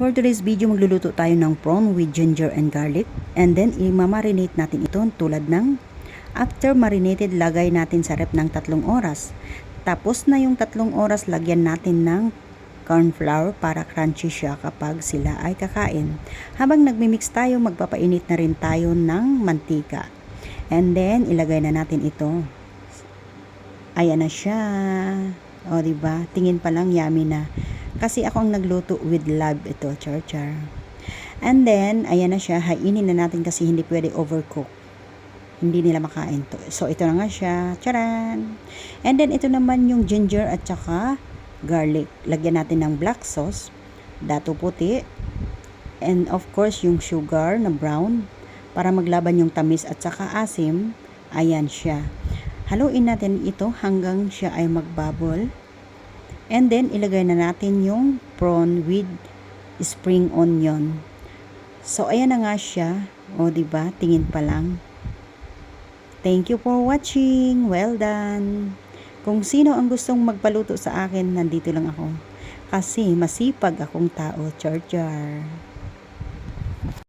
For today's video, magluluto tayo ng prawn with ginger and garlic. And then, i-marinate natin ito tulad ng after marinated, lagay natin sa rep ng 3 oras. Tapos na yung 3 oras, lagyan natin ng corn flour para crunchy siya kapag sila ay kakain. Habang nagmimix tayo, magpapainit na rin tayo ng mantika. And then, ilagay na natin ito. Ayan na siya. O, diba? Tingin pa lang, yummy na. Kasi ako ang nagluto with love ito, char. And then, ayan na siya. Hainin na natin kasi hindi pwede overcook. Hindi nila makain to. So, ito na nga siya. Charan! And then, ito naman yung ginger at saka garlic. Lagyan natin ng black sauce, dato puti, and of course, yung sugar na brown para maglaban yung tamis at saka asim. Ayan siya. Haluin natin ito hanggang siya ay magbubble. And then, ilagay na natin yung prawn with spring onion. So, ayan na nga siya. O, diba? Tingin pa lang. Thank you for watching. Well done. Kung sino ang gustong magpaluto sa akin, nandito lang ako. Kasi masipag akong tao. Char.